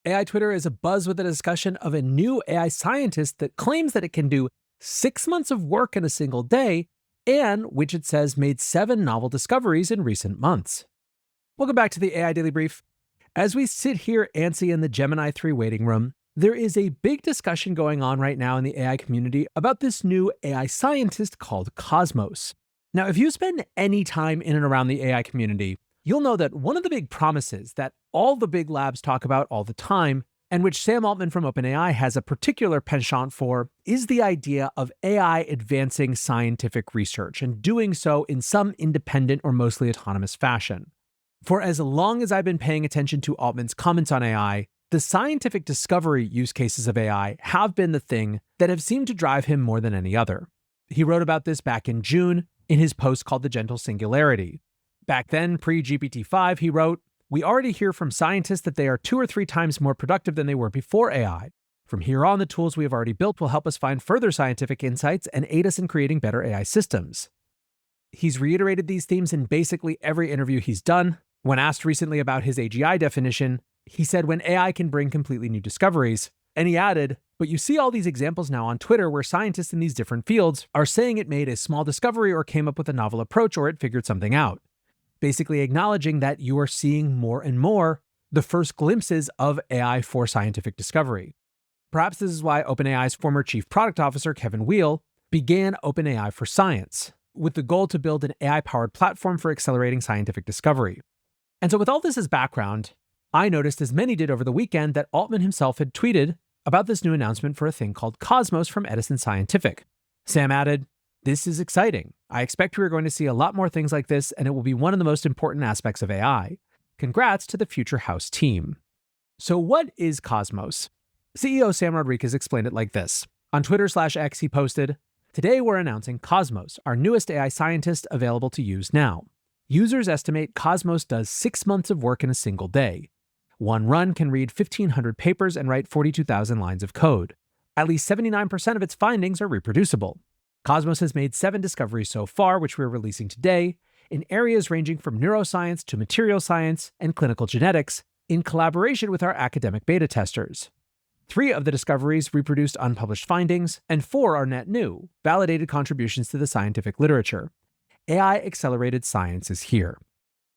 AI Twitter is abuzz with a discussion of a new AI scientist that claims that it can do 6 months of work in a single day, and which it says made 7 novel discoveries in recent months. Welcome back to the AI Daily Brief. As we sit here antsy in the Gemini 3 waiting room, there is a big discussion going on right now in the AI community about this new AI scientist called Cosmos. Now, if you spend any time in and around the AI community, you'll know that one of the big promises that all the big labs talk about all the time, and which Sam Altman from OpenAI has a particular penchant for, is the idea of AI advancing scientific research and doing so in some independent or mostly autonomous fashion. For as long as I've been paying attention to Altman's comments on AI, the scientific discovery use cases of AI have been the thing that have seemed to drive him more than any other. He wrote about this back in June in his post called The Gentle Singularity. Back then, pre-GPT-5, he wrote, "We already hear from scientists that they are 2 or 3 times more productive than they were before AI. From here on, the tools we have already built will help us find further scientific insights and aid us in creating better AI systems." He's reiterated these themes in basically every interview he's done. When asked recently about his AGI definition, he said when AI can bring completely new discoveries. And he added, "But you see all these examples now on Twitter where scientists in these different fields are saying it made a small discovery or came up with a novel approach or it figured something out." Basically acknowledging that you are seeing more and more the first glimpses of AI for scientific discovery. Perhaps this is why OpenAI's former chief product officer, Kevin Weil, began OpenAI for Science, with the goal to build an AI-powered platform for accelerating scientific discovery. And so with all this as background, I noticed, as many did over the weekend, that Altman himself had tweeted about this new announcement for a thing called Cosmos from Edison Scientific. Sam added, "This is exciting. I expect we are going to see a lot more things like this, and it will be one of the most important aspects of AI. Congrats to the Future House team." So what is Cosmos? CEO Sam Rodriguez explained it like this. On Twitter/X, he posted, "Today we're announcing Cosmos, our newest AI scientist available to use now. Users estimate Cosmos does 6 months of work in a single day. One run can read 1,500 papers and write 42,000 lines of code. At least 79% of its findings are reproducible. Cosmos has made 7 discoveries so far, which we're releasing today, in areas ranging from neuroscience to material science and clinical genetics, in collaboration with our academic beta testers. 3 of the discoveries reproduced unpublished findings, and 4 are net new, validated contributions to the scientific literature. AI-accelerated science is here."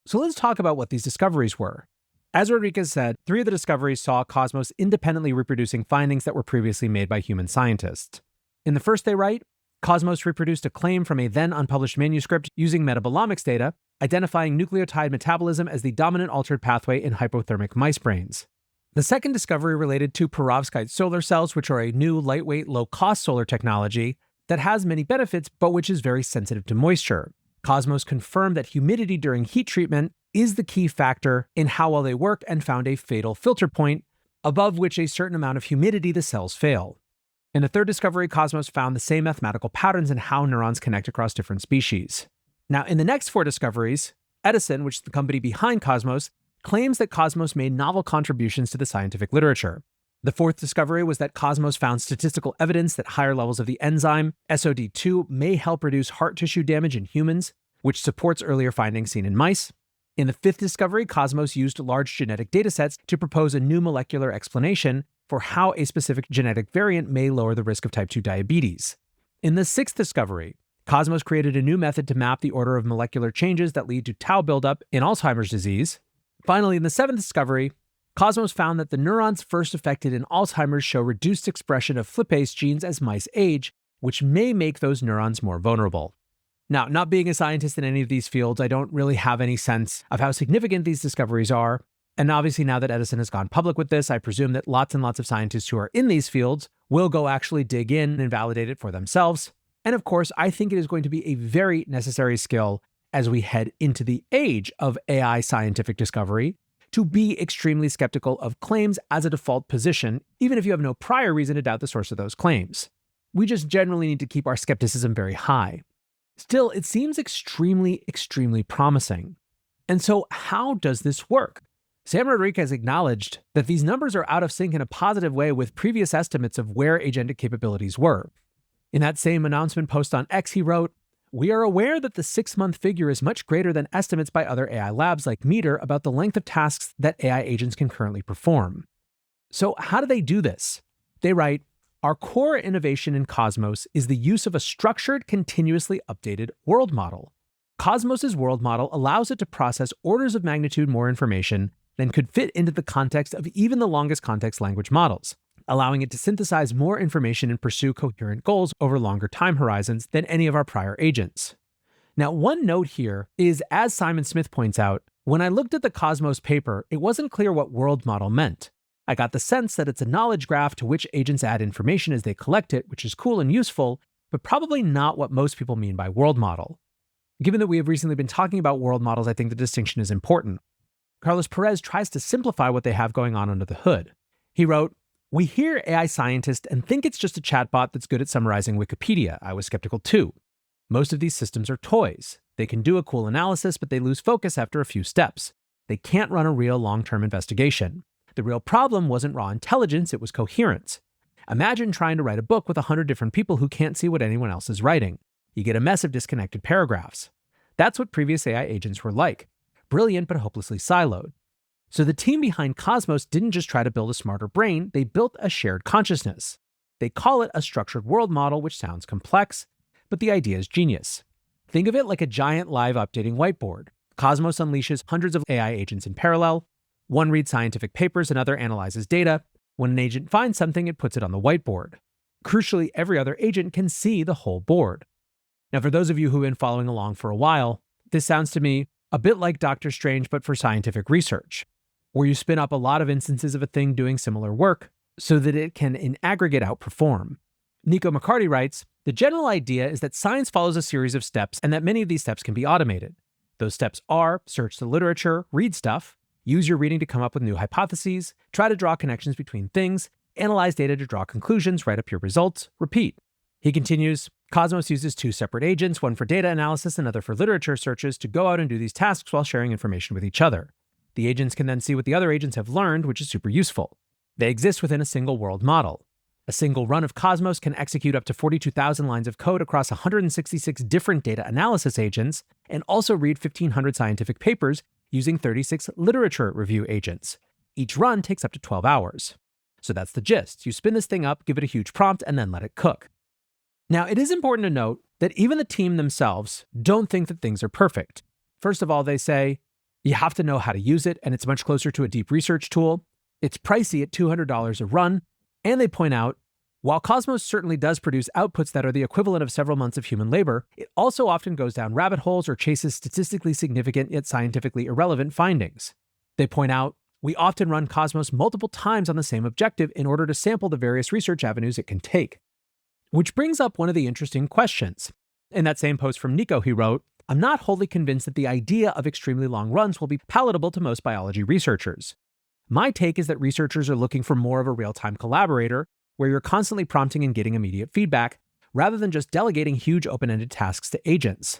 So let's talk about what these discoveries were. As Rodriguez said, 3 of the discoveries saw Cosmos independently reproducing findings that were previously made by human scientists. In the first, they write, Cosmos reproduced a claim from a then unpublished manuscript using metabolomics data, identifying nucleotide metabolism as the dominant altered pathway in hypothermic mice brains. The second discovery related to perovskite solar cells, which are a new lightweight, low-cost solar technology that has many benefits, but which is very sensitive to moisture. Cosmos confirmed that humidity during heat treatment is the key factor in how well they work and found a fatal filter point, above which a certain amount of humidity the cells fail. In the third discovery, Cosmos found the same mathematical patterns in how neurons connect across different species. Now, in the next 4 discoveries, Edison, which is the company behind Cosmos, claims that Cosmos made novel contributions to the scientific literature. The 4th discovery was that Cosmos found statistical evidence that higher levels of the enzyme SOD2 may help reduce heart tissue damage in humans, which supports earlier findings seen in mice. In the 5th discovery, Cosmos used large genetic datasets to propose a new molecular explanation for how a specific genetic variant may lower the risk of type 2 diabetes. In the 6th discovery, Cosmos created a new method to map the order of molecular changes that lead to tau buildup in Alzheimer's disease. Finally, in the 7th discovery, Cosmos found that the neurons first affected in Alzheimer's show reduced expression of flippase genes as mice age, which may make those neurons more vulnerable. Now, not being a scientist in any of these fields, I don't really have any sense of how significant these discoveries are. And obviously, now that Edison has gone public with this, I presume that lots and lots of scientists who are in these fields will go actually dig in and validate it for themselves. And of course, I think it is going to be a very necessary skill as we head into the age of AI scientific discovery to be extremely skeptical of claims as a default position, even if you have no prior reason to doubt the source of those claims. We just generally need to keep our skepticism very high. Still, it seems extremely, extremely promising. And so how does this work? Sam Rodriguez acknowledged that these numbers are out of sync in a positive way with previous estimates of where agentic capabilities were. In that same announcement post on X, he wrote, "We are aware that the 6-month figure is much greater than estimates by other AI labs like Meter about the length of tasks that AI agents can currently perform." So how do they do this? They write, our core innovation in Cosmos is the use of a structured, continuously updated world model. Cosmos's world model allows it to process orders of magnitude more information than could fit into the context of even the longest context language models, allowing it to synthesize more information and pursue coherent goals over longer time horizons than any of our prior agents. Now, one note here is, as Simon Smith points out, when I looked at the Cosmos paper, it wasn't clear what world model meant. I got the sense that it's a knowledge graph to which agents add information as they collect it, which is cool and useful, but probably not what most people mean by world model. Given that we have recently been talking about world models, I think the distinction is important. Carlos Perez tries to simplify what they have going on under the hood. He wrote, "We hear AI scientist and think it's just a chatbot that's good at summarizing Wikipedia. I was skeptical too. Most of these systems are toys. They can do a cool analysis, but they lose focus after a few steps. They can't run a real long-term investigation. The real problem wasn't raw intelligence, it was coherence. Imagine trying to write a book with 100 different people who can't see what anyone else is writing. You get a mess of disconnected paragraphs. That's what previous AI agents were like. Brilliant, but hopelessly siloed. So the team behind Cosmos didn't just try to build a smarter brain, they built a shared consciousness. They call it a structured world model, which sounds complex, but the idea is genius. Think of it like a giant live updating whiteboard. Cosmos unleashes hundreds of AI agents in parallel. One reads scientific papers, another analyzes data. When an agent finds something, it puts it on the whiteboard. Crucially, every other agent can see the whole board. Now, for those of you who've been following along for a while, this sounds to me a bit like Doctor Strange, but for scientific research, where you spin up a lot of instances of a thing doing similar work so that it can in aggregate outperform. Nico McCarty writes, the general idea is that science follows a series of steps and that many of these steps can be automated. Those steps are search the literature, read stuff, use your reading to come up with new hypotheses, try to draw connections between things, analyze data to draw conclusions, write up your results, repeat. He continues, Cosmos uses two separate agents, one for data analysis and another for literature searches, to go out and do these tasks while sharing information with each other. The agents can then see what the other agents have learned, which is super useful. They exist within a single world model. A single run of Cosmos can execute up to 42,000 lines of code across 166 different data analysis agents, and also read 1,500 scientific papers using 36 literature review agents. Each run takes up to 12 hours. So that's the gist. You spin this thing up, give it a huge prompt, and then let it cook. Now, it is important to note that even the team themselves don't think that things are perfect. First of all, they say, you have to know how to use it, and it's much closer to a deep research tool. It's pricey at $200 a run. And they point out, while Cosmos certainly does produce outputs that are the equivalent of several months of human labor, it also often goes down rabbit holes or chases statistically significant yet scientifically irrelevant findings. They point out, we often run Cosmos multiple times on the same objective in order to sample the various research avenues it can take. Which brings up one of the interesting questions. In that same post from Nico, he wrote, I'm not wholly convinced that the idea of extremely long runs will be palatable to most biology researchers. My take is that researchers are looking for more of a real-time collaborator, where you're constantly prompting and getting immediate feedback, rather than just delegating huge open-ended tasks to agents.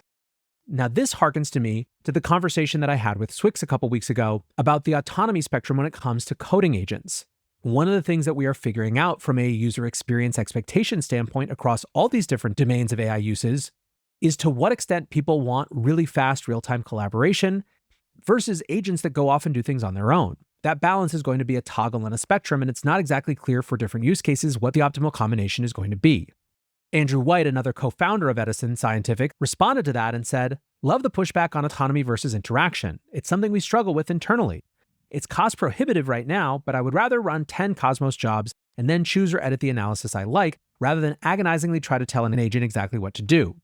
Now, this harkens to me to the conversation that I had with Swix a couple weeks ago about the autonomy spectrum when it comes to coding agents. One of the things that we are figuring out from a user experience expectation standpoint across all these different domains of AI uses is to what extent people want really fast real-time collaboration versus agents that go off and do things on their own. That balance is going to be a toggle on a spectrum, and it's not exactly clear for different use cases what the optimal combination is going to be. Andrew White, another co-founder of Edison Scientific, responded to that and said, love the pushback on autonomy versus interaction. It's something we struggle with internally. It's cost prohibitive right now, but I would rather run 10 Cosmos jobs and then choose or edit the analysis I like, rather than agonizingly try to tell an agent exactly what to do.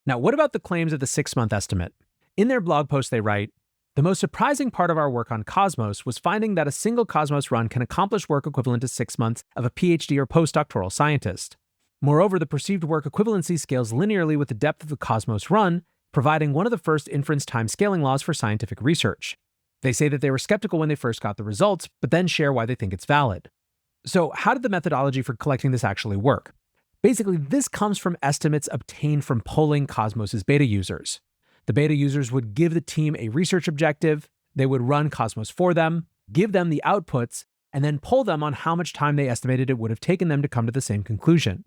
Now, what about the claims of the 6-month estimate? In their blog post, they write, the most surprising part of our work on Cosmos was finding that a single Cosmos run can accomplish work equivalent to 6 months of a PhD or postdoctoral scientist. Moreover, the perceived work equivalency scales linearly with the depth of the Cosmos run, providing one of the first inference time scaling laws for scientific research. They say that they were skeptical when they first got the results, but then share why they think it's valid. So how did the methodology for collecting this actually work? Basically, this comes from estimates obtained from polling Cosmos's beta users. The beta users would give the team a research objective, they would run Cosmos for them, give them the outputs, and then poll them on how much time they estimated it would have taken them to come to the same conclusion.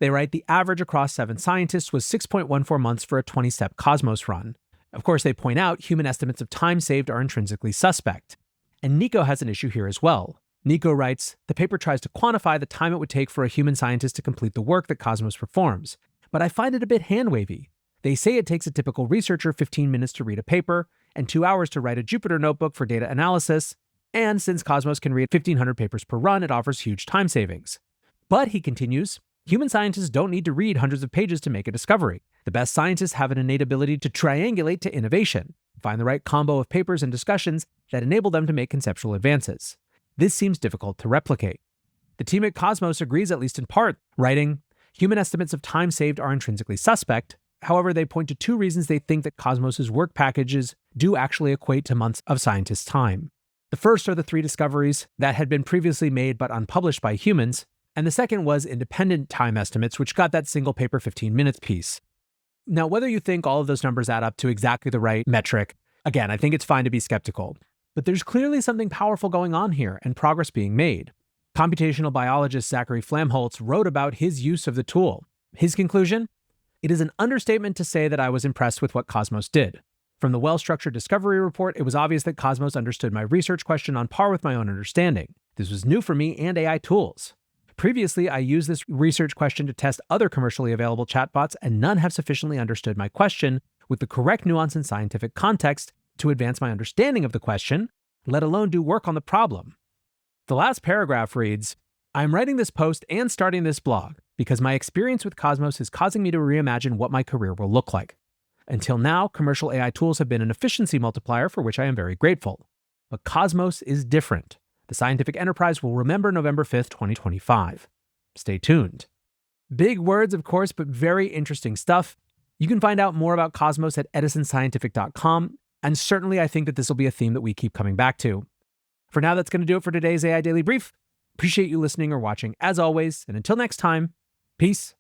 They write the average across 7 scientists was 6.14 months for a 20-step Cosmos run. Of course, they point out human estimates of time saved are intrinsically suspect. And Nico has an issue here as well. Nico writes, the paper tries to quantify the time it would take for a human scientist to complete the work that Cosmos performs, but I find it a bit hand-wavy. They say it takes a typical researcher 15 minutes to read a paper and 2 hours to write a Jupyter notebook for data analysis, and since Cosmos can read 1,500 papers per run, it offers huge time savings. But, he continues, human scientists don't need to read hundreds of pages to make a discovery. The best scientists have an innate ability to triangulate to innovation, find the right combo of papers and discussions that enable them to make conceptual advances. This seems difficult to replicate. The team at Cosmos agrees at least in part, writing, human estimates of time saved are intrinsically suspect. However, they point to 2 reasons they think that Cosmos's work packages do actually equate to months of scientists' time. The first are the 3 discoveries that had been previously made but unpublished by humans, and the second was independent time estimates, which got that single paper 15 minutes piece. Now, whether you think all of those numbers add up to exactly the right metric, again, I think it's fine to be skeptical. But there's clearly something powerful going on here and progress being made. Computational biologist Zachary Flamholtz wrote about his use of the tool. His conclusion? It is an understatement to say that I was impressed with what Cosmos did. From the well-structured discovery report, it was obvious that Cosmos understood my research question on par with my own understanding. This was new for me and AI tools. Previously, I used this research question to test other commercially available chatbots, and none have sufficiently understood my question with the correct nuance and scientific context to advance my understanding of the question, let alone do work on the problem. The last paragraph reads, I'm writing this post and starting this blog because my experience with Cosmos is causing me to reimagine what my career will look like. Until now, commercial AI tools have been an efficiency multiplier for which I am very grateful. But Cosmos is different. The scientific enterprise will remember November 5th, 2025. Stay tuned. Big words, of course, but very interesting stuff. You can find out more about Cosmos at edisonscientific.com, and certainly I think that this will be a theme that we keep coming back to. For now, that's going to do it for today's AI Daily Brief. Appreciate you listening or watching as always, and until next time, peace.